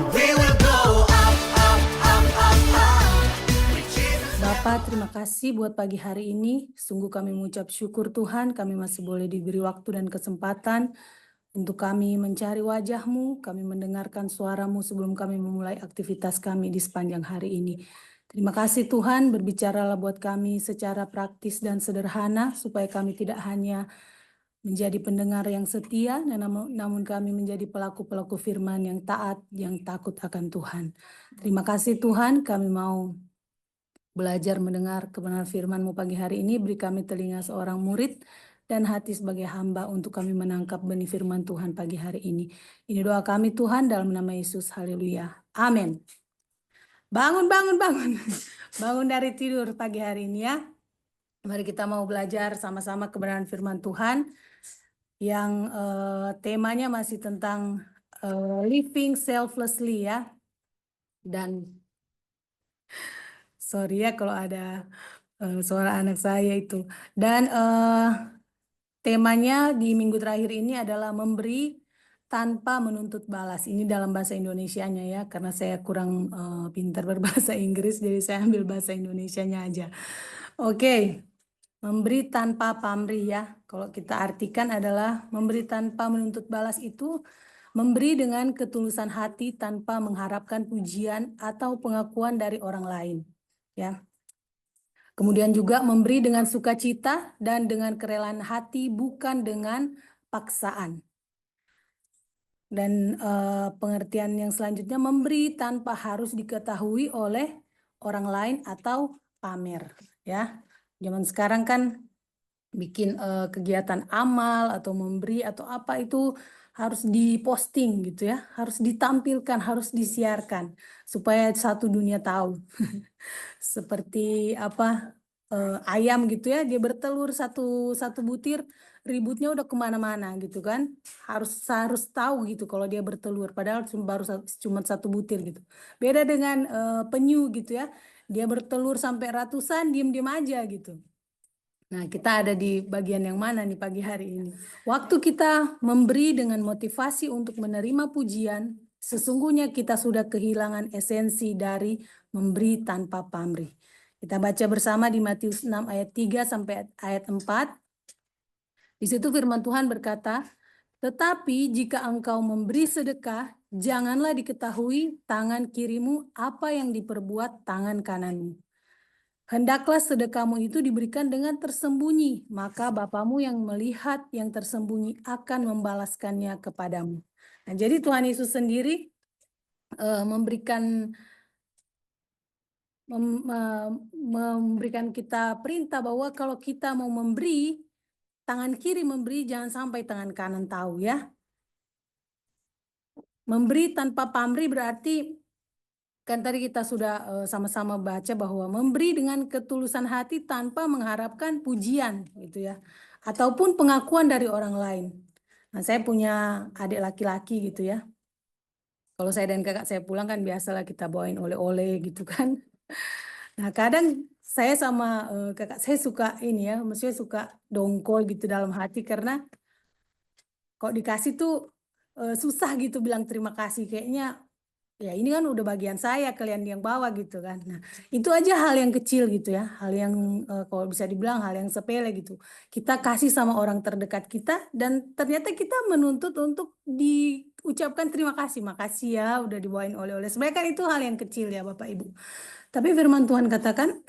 and we will go up, up, up, up, up. With Jesus. Bapak, terima kasih buat pagi hari ini. Sungguh kami mengucap syukur Tuhan, kami masih boleh diberi waktu dan kesempatan untuk kami mencari wajah-Mu, kami mendengarkan suara-Mu sebelum kami memulai aktivitas kami di sepanjang hari ini. Terima kasih Tuhan, berbicaralah buat kami secara praktis dan sederhana, supaya kami tidak hanya menjadi pendengar yang setia, namun kami menjadi pelaku-pelaku firman yang taat, yang takut akan Tuhan. Terima kasih Tuhan, kami mau belajar mendengar kebenaran firman-Mu pagi hari ini. Beri kami telinga seorang murid dan hati sebagai hamba untuk kami menangkap benih firman Tuhan pagi hari ini. Ini doa kami Tuhan dalam nama Yesus. Haleluya. Amin. Bangun, bangun, bangun. Bangun dari tidur pagi hari ini ya. Mari kita mau belajar sama-sama kebenaran firman Tuhan yang temanya masih tentang living selflessly ya. Dan sorry ya kalau ada suara anak saya itu. Dan temanya di minggu terakhir ini adalah memberi tanpa menuntut balas. Ini dalam bahasa Indonesianya ya, karena saya kurang pintar berbahasa Inggris, jadi saya ambil bahasa Indonesianya aja. Oke, memberi tanpa pamrih ya. Kalau kita artikan adalah memberi tanpa menuntut balas itu memberi dengan ketulusan hati tanpa mengharapkan pujian atau pengakuan dari orang lain. Ya. Kemudian juga memberi dengan sukacita dan dengan kerelaan hati, bukan dengan paksaan. Dan pengertian yang selanjutnya, memberi tanpa harus diketahui oleh orang lain atau pamer. Ya, zaman sekarang kan bikin kegiatan amal atau memberi atau apa itu harus diposting gitu ya, harus ditampilkan, harus disiarkan supaya satu dunia tahu. Seperti apa ayam gitu ya, dia bertelur satu butir, ributnya udah kemana-mana gitu kan, harus tahu gitu kalau dia bertelur, padahal cuma satu butir gitu. Beda dengan penyu gitu ya, dia bertelur sampai ratusan, diem-diem aja gitu. Nah, kita ada di bagian yang mana nih pagi hari ini? Waktu kita memberi dengan motivasi untuk menerima pujian, sesungguhnya kita sudah kehilangan esensi dari memberi tanpa pamrih. Kita baca bersama di Matius 6 ayat 3 sampai ayat 4. Di situ firman Tuhan berkata, "Tetapi jika engkau memberi sedekah, janganlah diketahui tangan kirimu apa yang diperbuat tangan kananmu. Hendaklah sedekahmu itu diberikan dengan tersembunyi, maka Bapamu yang melihat yang tersembunyi akan membalaskannya kepadamu." Nah, jadi Tuhan Yesus sendiri memberikan kita perintah bahwa kalau kita mau memberi, tangan kiri memberi, jangan sampai tangan kanan tahu ya. Memberi tanpa pamrih berarti, kan tadi kita sudah sama-sama baca bahwa memberi dengan ketulusan hati tanpa mengharapkan pujian gitu ya, ataupun pengakuan dari orang lain. Nah, saya punya adik laki-laki gitu ya. Kalau saya dan kakak saya pulang kan biasalah kita bawain oleh-oleh gitu kan. Nah, kadang saya sama kakak saya suka ini ya, maksudnya suka dongkol gitu dalam hati, karena kok dikasih tuh susah gitu bilang terima kasih, kayaknya ya ini kan udah bagian saya, kalian yang bawa gitu kan. Nah, itu aja hal yang kecil gitu ya, hal yang kalau bisa dibilang hal yang sepele gitu. Kita kasih sama orang terdekat kita dan ternyata kita menuntut untuk diucapkan terima kasih, makasih ya udah dibawain oleh-oleh. Sebenarnya kan itu hal yang kecil ya Bapak Ibu. Tapi firman Tuhan katakan,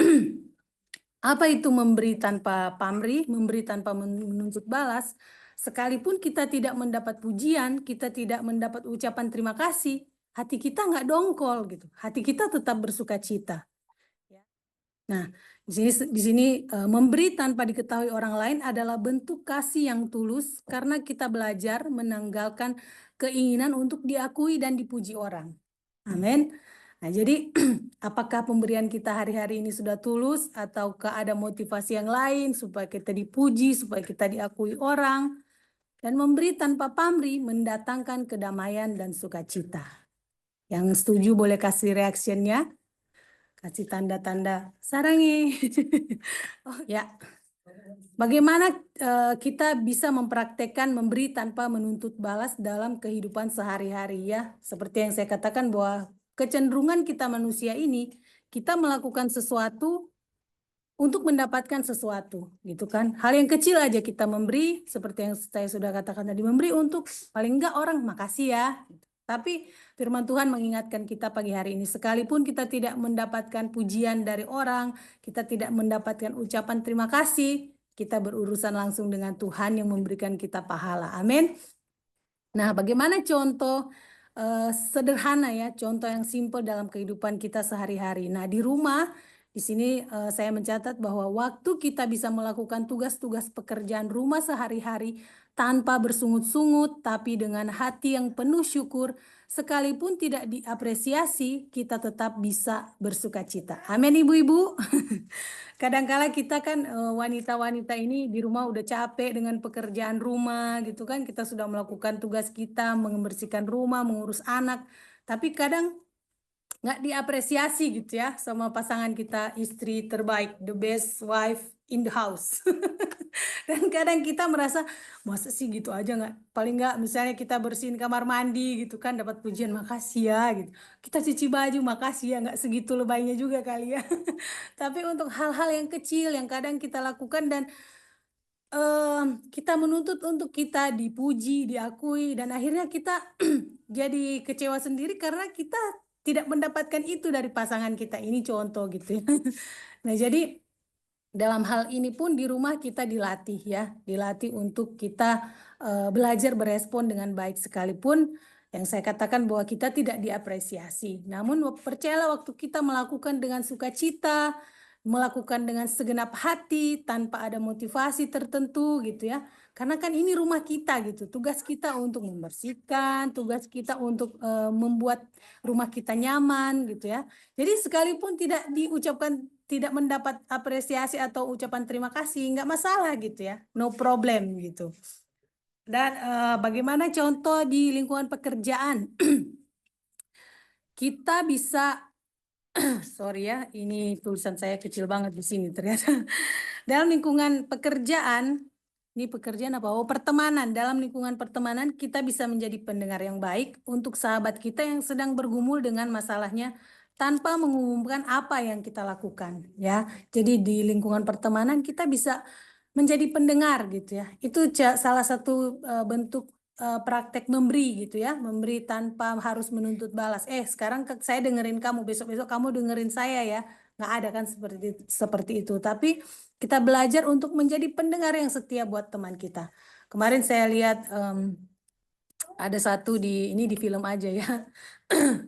apa itu memberi tanpa pamrih, memberi tanpa menuntut balas? Sekalipun kita tidak mendapat pujian, kita tidak mendapat ucapan terima kasih, hati kita nggak dongkol gitu. Hati kita tetap bersuka cita. Nah, di sini memberi tanpa diketahui orang lain adalah bentuk kasih yang tulus, karena kita belajar menanggalkan keinginan untuk diakui dan dipuji orang. Amin. Nah, jadi apakah pemberian kita hari-hari ini sudah tulus, ataukah ada motivasi yang lain supaya kita dipuji, supaya kita diakui orang? Dan memberi tanpa pamrih mendatangkan kedamaian dan sukacita. Yang setuju boleh kasih reaksinya, kasih tanda-tanda sarangi. Oh ya, Bagaimana kita bisa mempraktekkan memberi tanpa menuntut balas dalam kehidupan sehari-hari ya. Seperti yang saya katakan bahwa kecenderungan kita manusia ini, kita melakukan sesuatu untuk mendapatkan sesuatu, gitu kan. Hal yang kecil aja kita memberi, seperti yang saya sudah katakan tadi, memberi untuk paling enggak orang makasih ya. Tapi firman Tuhan mengingatkan kita pagi hari ini, sekalipun kita tidak mendapatkan pujian dari orang, kita tidak mendapatkan ucapan terima kasih, kita berurusan langsung dengan Tuhan yang memberikan kita pahala. Amin. Nah, bagaimana contoh sederhana ya, contoh yang simpel dalam kehidupan kita sehari-hari. Nah, di rumah, di sini saya mencatat bahwa waktu kita bisa melakukan tugas-tugas pekerjaan rumah sehari-hari tanpa bersungut-sungut, tapi dengan hati yang penuh syukur, sekalipun tidak diapresiasi, kita tetap bisa bersukacita. Amin, ibu-ibu. Kadangkala kita kan wanita-wanita ini di rumah udah capek dengan pekerjaan rumah gitu kan. Kita sudah melakukan tugas kita, membersihkan rumah, mengurus anak. Tapi kadang nggak diapresiasi gitu ya sama pasangan kita, istri terbaik, the best wife in the house. Dan kadang kita merasa, masa sih gitu aja nggak? Paling nggak misalnya kita bersihin kamar mandi gitu kan, dapat pujian makasih ya gitu. Kita cuci baju makasih ya, nggak segitu lebaynya juga kali ya. Tapi untuk hal-hal yang kecil yang kadang kita lakukan dan kita menuntut untuk kita dipuji, diakui, dan akhirnya kita jadi kecewa sendiri karena kita tidak mendapatkan itu dari pasangan kita. Ini contoh gitu ya. Nah, jadi dalam hal ini pun di rumah kita dilatih ya, dilatih untuk kita belajar berespon dengan baik sekalipun yang saya katakan bahwa kita tidak diapresiasi. Namun percayalah waktu kita melakukan dengan sukacita, melakukan dengan segenap hati tanpa ada motivasi tertentu gitu ya. Karena kan ini rumah kita gitu, tugas kita untuk membersihkan, tugas kita untuk membuat rumah kita nyaman gitu ya. Jadi sekalipun tidak diucapkan, tidak mendapat apresiasi atau ucapan terima kasih, nggak masalah gitu ya, no problem gitu. Dan bagaimana contoh di lingkungan pekerjaan? Kita bisa, sorry ya, ini tulisan saya kecil banget di sini ternyata. Dalam lingkungan pekerjaan, ini pekerjaan apa? Oh, pertemanan. Dalam lingkungan pertemanan, kita bisa menjadi pendengar yang baik untuk sahabat kita yang sedang bergumul dengan masalahnya tanpa mengumumkan apa yang kita lakukan, ya. Jadi di lingkungan pertemanan kita bisa menjadi pendengar gitu ya. Itu salah satu bentuk praktek memberi gitu ya, memberi tanpa harus menuntut balas. Sekarang saya dengerin kamu, besok-besok kamu dengerin saya ya. Nggak ada kan seperti itu. Tapi kita belajar untuk menjadi pendengar yang setia buat teman kita. Kemarin saya lihat ada satu ini di film aja ya.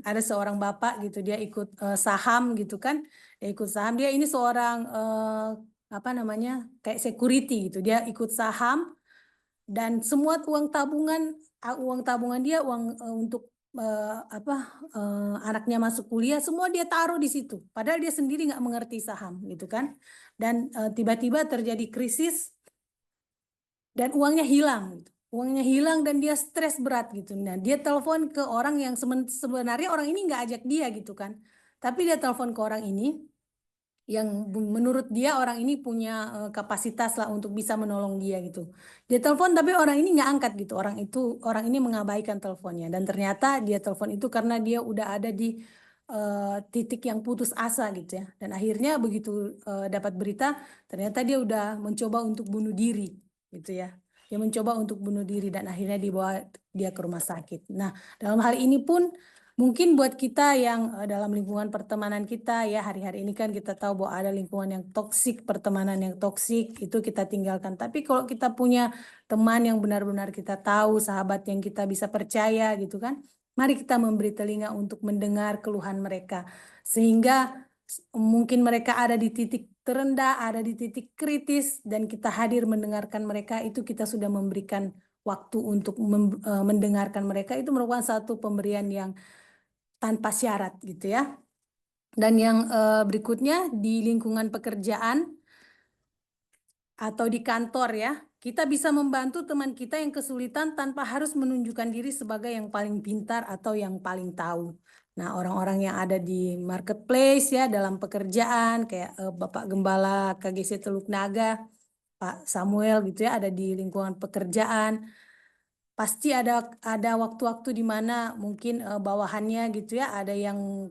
Ada seorang bapak gitu, dia ikut saham gitu kan. Dia ikut saham, dia ini seorang apa namanya? Kayak security gitu. Dia ikut saham dan semua uang tabungan dia, uang untuk anaknya masuk kuliah, semua dia taruh di situ. Padahal dia sendiri nggak mengerti saham gitu kan. Dan tiba-tiba terjadi krisis dan uangnya hilang gitu. Uangnya hilang dan dia stres berat gitu. Nah, dia telepon ke orang yang sebenarnya orang ini nggak ajak dia gitu kan. Tapi dia telepon ke orang ini yang menurut dia orang ini punya kapasitas lah untuk bisa menolong dia gitu. Dia telepon tapi orang ini nggak angkat gitu. Orang ini mengabaikan teleponnya dan ternyata dia telepon itu karena dia udah ada di titik yang putus asa gitu ya. Dan akhirnya begitu dapat berita ternyata dia udah mencoba untuk bunuh diri gitu ya. Dia mencoba untuk bunuh diri dan akhirnya dibawa dia ke rumah sakit. Nah, dalam hal ini pun mungkin buat kita yang dalam lingkungan pertemanan kita ya, hari-hari ini kan kita tahu bahwa ada lingkungan yang toksik, pertemanan yang toksik, itu kita tinggalkan. Tapi kalau kita punya teman yang benar-benar kita tahu, sahabat yang kita bisa percaya gitu kan, mari kita memberi telinga untuk mendengar keluhan mereka. Sehingga mungkin mereka ada di titik terendah, ada di titik kritis, dan kita hadir mendengarkan mereka, itu kita sudah memberikan waktu untuk mendengarkan mereka. Itu merupakan satu pemberian yang tanpa syarat gitu ya. Dan yang berikutnya di lingkungan pekerjaan atau di kantor ya, kita bisa membantu teman kita yang kesulitan tanpa harus menunjukkan diri sebagai yang paling pintar atau yang paling tahu. Nah, orang-orang yang ada di marketplace ya dalam pekerjaan kayak Bapak Gembala KGC Teluk Naga, Pak Samuel gitu ya, ada di lingkungan pekerjaan. Pasti ada waktu-waktu di mana mungkin bawahannya gitu ya, ada yang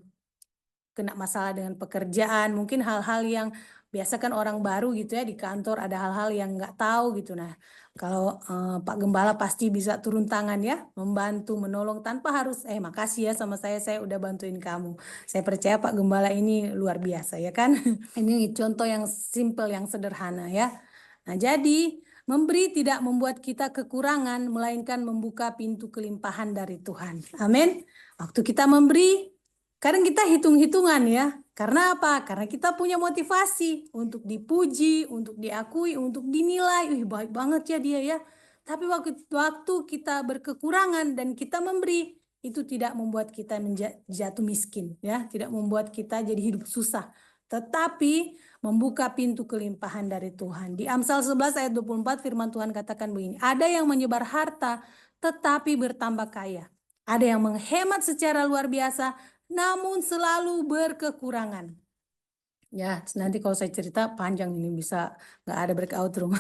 kena masalah dengan pekerjaan, mungkin hal-hal yang biasa kan orang baru gitu ya di kantor ada hal-hal yang nggak tahu gitu. Nah, kalau Pak Gembala pasti bisa turun tangan ya, membantu, menolong tanpa harus makasih ya sama saya udah bantuin kamu. Saya percaya Pak Gembala ini luar biasa ya kan. Ini contoh yang simple, yang sederhana ya. Nah, jadi memberi tidak membuat kita kekurangan, melainkan membuka pintu kelimpahan dari Tuhan. Amin. Waktu kita memberi, kadang kita hitung-hitungan ya. Karena apa? Karena kita punya motivasi untuk dipuji, untuk diakui, untuk dinilai. Baik banget ya dia ya. Tapi waktu kita berkekurangan dan kita memberi, itu tidak membuat kita jatuh miskin ya, tidak membuat kita jadi hidup susah. Tetapi membuka pintu kelimpahan dari Tuhan. Di Amsal 11 ayat 24 firman Tuhan katakan begini, ada yang menyebar harta tetapi bertambah kaya. Ada yang menghemat secara luar biasa namun selalu berkekurangan. Ya, nanti kalau saya cerita panjang ini, bisa nggak ada breakout room.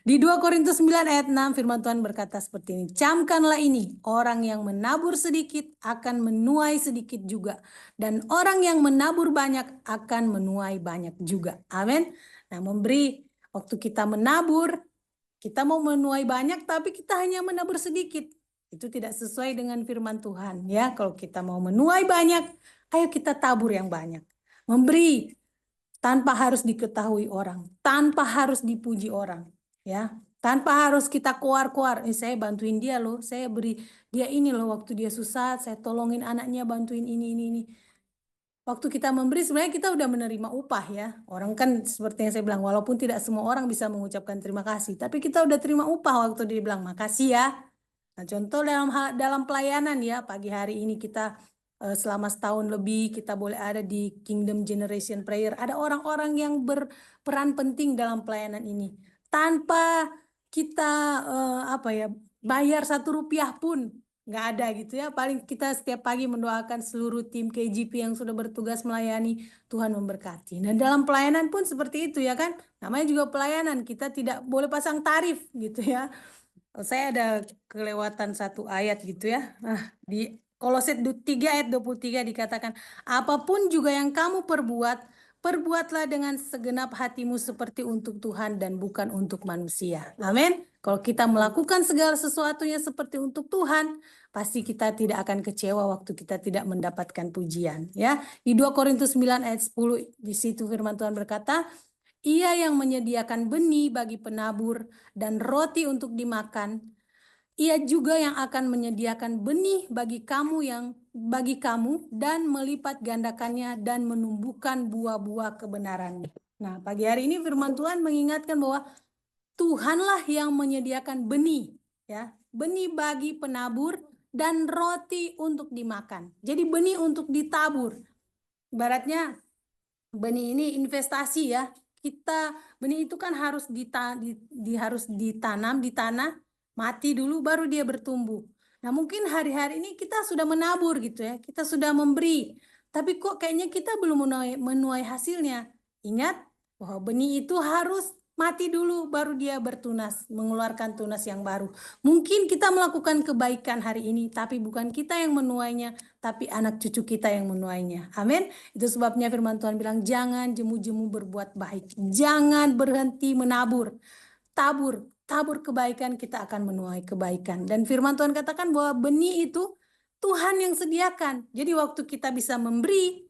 Di 2 Korintus 9 ayat 6 firman Tuhan berkata seperti ini. Camkanlah ini, orang yang menabur sedikit akan menuai sedikit juga. Dan orang yang menabur banyak akan menuai banyak juga. Amin. Nah, memberi, waktu kita menabur, kita mau menuai banyak tapi kita hanya menabur sedikit. Itu tidak sesuai dengan firman Tuhan ya. Kalau kita mau menuai banyak, ayo kita tabur yang banyak. Memberi tanpa harus diketahui orang, tanpa harus dipuji orang, ya, tanpa harus kita koar-koar. Saya bantuin dia loh, saya beri dia ini loh, waktu dia susah, saya tolongin anaknya, bantuin ini. Waktu kita memberi sebenarnya kita udah menerima upah ya. Orang kan seperti yang saya bilang, walaupun tidak semua orang bisa mengucapkan terima kasih, tapi kita udah terima upah waktu dia bilang makasih ya. Nah, contoh dalam pelayanan ya, pagi hari ini kita selama setahun lebih kita boleh ada di Kingdom Generation Prayer. Ada orang-orang yang berperan penting dalam pelayanan ini. Tanpa kita bayar 1 rupiah pun nggak ada gitu ya. Paling kita setiap pagi mendoakan seluruh tim KGP yang sudah bertugas melayani, Tuhan memberkati. Dan dalam pelayanan pun seperti itu ya kan. Namanya juga pelayanan, kita tidak boleh pasang tarif gitu ya. Saya ada kelewatan satu ayat gitu ya. Nah, di Kolose 3 ayat 23 dikatakan, apapun juga yang kamu perbuat, perbuatlah dengan segenap hatimu seperti untuk Tuhan dan bukan untuk manusia. Amin. Kalau kita melakukan segala sesuatunya seperti untuk Tuhan, pasti kita tidak akan kecewa waktu kita tidak mendapatkan pujian. Ya, di 2 Korintus 9 ayat 10 di situ firman Tuhan berkata, ia yang menyediakan benih bagi penabur dan roti untuk dimakan, ia juga yang akan menyediakan benih bagi kamu dan melipat gandakannya dan menumbuhkan buah-buah kebenaran. Nah, pagi hari ini firman Tuhan mengingatkan bahwa Tuhanlah yang menyediakan benih, ya, benih bagi penabur dan roti untuk dimakan. Jadi benih untuk ditabur. Ibaratnya benih ini investasi ya. Benih itu kan harus harus ditanam di tanah, mati dulu baru dia bertumbuh. Nah, mungkin hari-hari ini kita sudah menabur gitu ya. Kita sudah memberi, tapi kok kayaknya kita belum menuai hasilnya. Ingat bahwa benih itu harus mati dulu baru dia bertunas, mengeluarkan tunas yang baru. Mungkin kita melakukan kebaikan hari ini, tapi bukan kita yang menuainya, tapi anak cucu kita yang menuainya. Amin. Itu sebabnya firman Tuhan bilang, jangan jemu-jemu berbuat baik. Jangan berhenti menabur. Tabur kebaikan, kita akan menuai kebaikan. Dan firman Tuhan katakan bahwa benih itu Tuhan yang sediakan. Jadi waktu kita bisa memberi,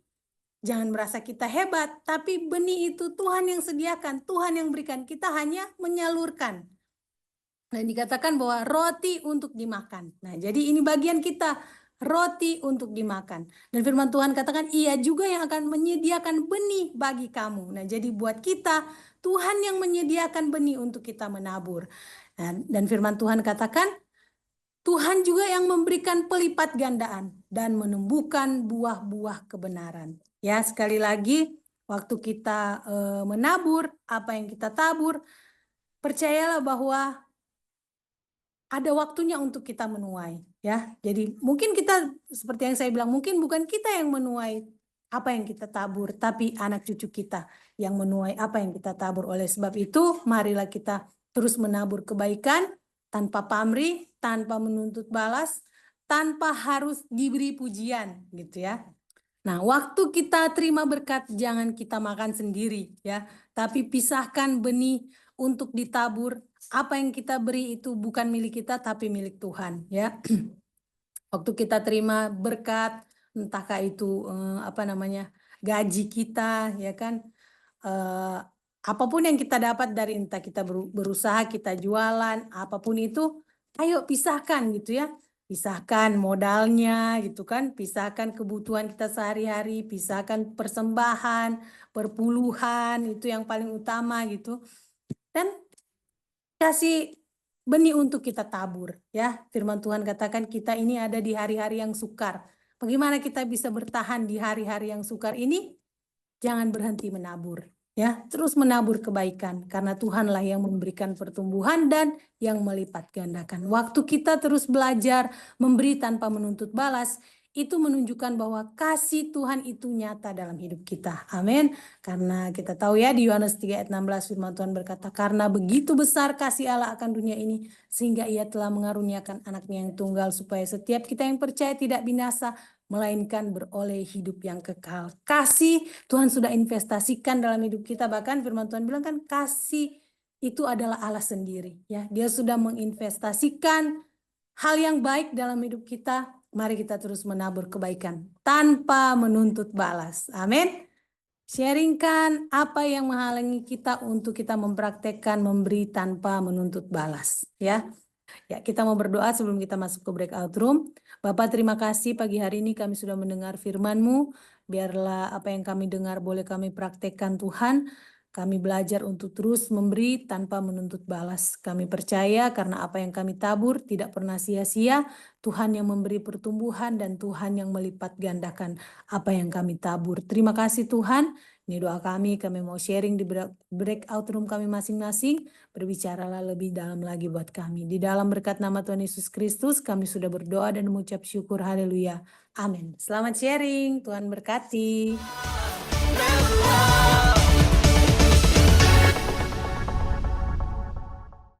jangan merasa kita hebat, tapi benih itu Tuhan yang sediakan, Tuhan yang berikan. Kita hanya menyalurkan. Dan dikatakan bahwa roti untuk dimakan. Nah, jadi ini bagian kita, roti untuk dimakan. Dan firman Tuhan katakan, ia juga yang akan menyediakan benih bagi kamu. Nah, jadi buat kita, Tuhan yang menyediakan benih untuk kita menabur. Nah, dan firman Tuhan katakan, Tuhan juga yang memberikan pelipat gandaan dan menumbuhkan buah-buah kebenaran. Ya, sekali lagi, waktu kita menabur, apa yang kita tabur, percayalah bahwa ada waktunya untuk kita menuai, ya. Jadi mungkin kita seperti yang saya bilang, mungkin bukan kita yang menuai apa yang kita tabur, tapi anak cucu kita yang menuai apa yang kita tabur. Oleh sebab itu, marilah kita terus menabur kebaikan tanpa pamrih, tanpa menuntut balas, tanpa harus diberi pujian, gitu ya. Nah, waktu kita terima berkat, jangan kita makan sendiri ya, tapi pisahkan benih untuk ditabur. Apa yang kita beri itu bukan milik kita, tapi milik Tuhan ya. Waktu kita terima berkat, entahkah itu gaji kita ya kan, apapun yang kita dapat dari entah kita berusaha, kita jualan, apapun itu, ayo pisahkan gitu ya. Pisahkan modalnya gitu kan, pisahkan kebutuhan kita sehari-hari, pisahkan persembahan, perpuluhan, itu yang paling utama gitu. Dan kasih benih untuk kita tabur ya. Firman Tuhan katakan kita ini ada di hari-hari yang sukar. Bagaimana kita bisa bertahan di hari-hari yang sukar ini? Jangan berhenti menabur. Ya, terus menabur kebaikan karena Tuhanlah yang memberikan pertumbuhan dan yang melipat gandakan. Waktu kita terus belajar memberi tanpa menuntut balas, itu menunjukkan bahwa kasih Tuhan itu nyata dalam hidup kita. Amin. Karena kita tahu ya di Yohanes 3 ayat 16 firman Tuhan berkata, karena begitu besar kasih Allah akan dunia ini sehingga Ia telah mengaruniakan anaknya yang tunggal supaya setiap kita yang percaya tidak binasa melainkan beroleh hidup yang kekal. Kasih Tuhan sudah investasikan dalam hidup kita, bahkan firman Tuhan bilang kan kasih itu adalah Allah sendiri ya. Dia sudah menginvestasikan hal yang baik dalam hidup kita. Mari kita terus menabur kebaikan tanpa menuntut balas. Amin. Sharingkan apa yang menghalangi kita untuk kita mempraktekkan memberi tanpa menuntut balas ya. Ya, kita mau berdoa sebelum kita masuk ke breakout room. Bapak, terima kasih pagi hari ini kami sudah mendengar firman-Mu. Biarlah apa yang kami dengar boleh kami praktekkan Tuhan. Kami belajar untuk terus memberi tanpa menuntut balas. Kami percaya karena apa yang kami tabur tidak pernah sia-sia. Tuhan yang memberi pertumbuhan dan Tuhan yang melipat gandakan apa yang kami tabur. Terima kasih Tuhan. Ini doa kami mau sharing di breakout room kami masing-masing. Berbicaralah lebih dalam lagi buat kami. Di dalam berkat nama Tuhan Yesus Kristus, kami sudah berdoa dan mengucap syukur. Haleluya. Amin. Selamat sharing. Tuhan berkati.